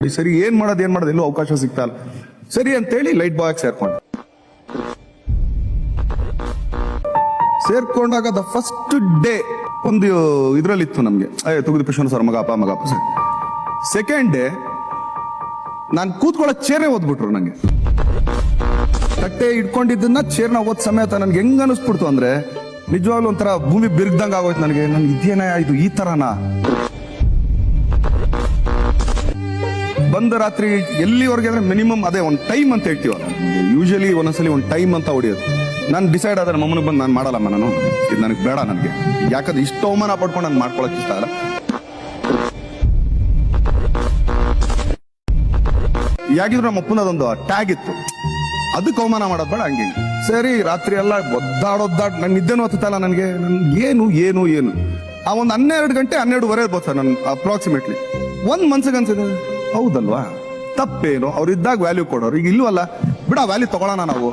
ಸರಿ ಏನ್ ಮಾಡೋದು ಎಲ್ಲೂ ಅವಕಾಶ ಸಿಗ್ತಾ ಇಲ್ಲ. ಸರಿ ಅಂತೇಳಿ ಲೈಟ್ ಬಾಯ್ ಸೇರ್ಕೊಂಡಾಗ ದ ಫಸ್ಟ್ ಡೇ ಒಂದು ಇದ್ರಲ್ಲಿತ್ತು ನಮ್ಗೆ ತುಗುದಿ ಪುಷ್ಪನ್ ಸರ್ ಮಗಪ್ಪ ಸರ್. ಸೆಕೆಂಡ್ ಡೇ ನಾನು ಕೂತ್ಕೊಳ್ಳೋ ಚೇರೇ ಓದ್ಬಿಟ್ರು. ನಂಗೆ ತಟ್ಟೆ ಇಟ್ಕೊಂಡಿದ್ದನ್ನ ಚೇರ್ನ ಓದ್ ಸಮೇತ ನನ್ಗೆ ಹೆಂಗ್ ಅನಿಸ್ಬಿಡ್ತು ಅಂದ್ರೆ ನಿಜವಾಗ್ಲೂ ಒಂಥರ ಭೂಮಿ ಬಿರ್ಗ್ದಂಗ ಆಗೋಯ್ತು ನನಗೆ. ನನ್ಗೆ ಇದೇನ ಇದು ಈ ತರನಾ ಬಂದ ರಾತ್ರಿ ಎಲ್ಲಿವರೆಗೆ ಅಂದ್ರೆ ಮಿನಿಮಮ್ ಅದೇ ಒಂದು ಟೈಮ್ ಅಂತ ಹೇಳ್ತೀವ. ಯೂಶಲಿ ಒಂದೊಂದ್ಸಲಿ ಒಂದು ಟೈಮ್ ಅಂತ ಹೊಡಿಯೋದು. ನಾನು ಡಿಸೈಡ್ ಆದ್ರೆ ಮಮ್ಮನಿಗೆ ಬಂದು ನಾನು ಮಾಡಲ್ಲಮ್ಮ, ನಾನು ಇದು ನನಗೆ ಬೇಡ, ನನಗೆ ಯಾಕಂದ್ರೆ ಇಷ್ಟು ಅವಮಾನ ಪಡ್ಕೊಂಡು ನಾನು ಮಾಡ್ಕೊಳಕ್ ಇಷ್ಟ ಅಲ್ಲ. ಯಾಕಿದ್ರು ನಮ್ಮ ಅಪ್ಪನದೊಂದು ಟ್ಯಾಗ್ ಇತ್ತು, ಅದಕ್ಕೆ ಅವಮಾನ ಮಾಡೋದು ಬೇಡ ಹಂಗೆ. ಸರಿ ರಾತ್ರಿ ಎಲ್ಲ ಒದ್ದಾಡೊದ್ದಾಡ್ ನನ್ ನಿದ್ದೆನೂ ಹತ್ತಲ್ಲ ನನಗೆ. ಏನು ಏನು ಏನು ಆ ಒಂದು 12 ಗಂಟೆ 12:30 ಇರ್ಬೋದು ಸರ್ ನನ್ ಅಪ್ರಾಕ್ಸಿಮೇಟ್ಲಿ. ಒಂದ್ ಮನ್ಸಿಗೆ ಅನ್ಸಿದೆ, ಹೌದಲ್ವಾ ತಪ್ಪೇನು, ಅವ್ರು ಇದ್ದಾಗ ವ್ಯಾಲ್ಯೂ ಕೊಡೋರು, ಈಗ ಇಲ್ವಲ್ಲ ಬಿಡ ವ್ಯಾಲ್ಯೂ ತಗೊಳ್ಳೋಣ ನಾವು.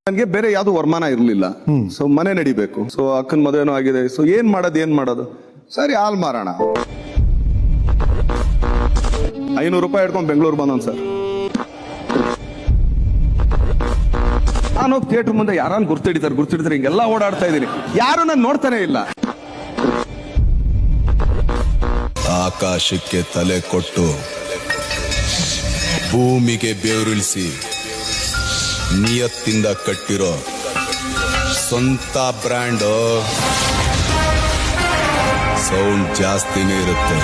ನನಗೆ ಬೇರೆ ಯಾವ್ದು ವರಮಾನ ಇರ್ಲಿಲ್ಲ. ಸೊ ಮನೆ ನಡಿಬೇಕು, ಸೊ ಅಕ್ಕನ ಮದುವೆನೂ ಆಗಿದೆ. ಸೊ ಏನ್ ಮಾಡೋದು ಸರಿ ಹಾಲ್ ಮಾರೋಣ. 500 ರೂಪಾಯಿ ಹಿಡ್ಕೊಂಡು ಬೆಂಗಳೂರು ಬಂದವನ್ ಸರ್. ನಾನು ಹೋಗಿ ಥಿಯೇಟರ್ ಮುಂದೆ ಯಾರನ್ನ ಗುರ್ತಿಡಿತಾರೆ ಹಿಂಗೆಲ್ಲ ಓಡಾಡ್ತಾ ಇದೀನಿ, ಯಾರು ನಾನು ನೋಡ್ತಾನೆ ಇಲ್ಲ. ಆಕಾಶಕ್ಕೆ ತಲೆ ಕೊಟ್ಟು ಭೂಮಿಗೆ ಬೇರುಳಿಸಿ ನಿಯತ್ತಿಂದ ಕಟ್ಟಿರೋ ಸ್ವಂತ ಬ್ರ್ಯಾಂಡ್ ಸೌಂಡ್ ಜಾಸ್ತಿನೇ ಇರುತ್ತೆ.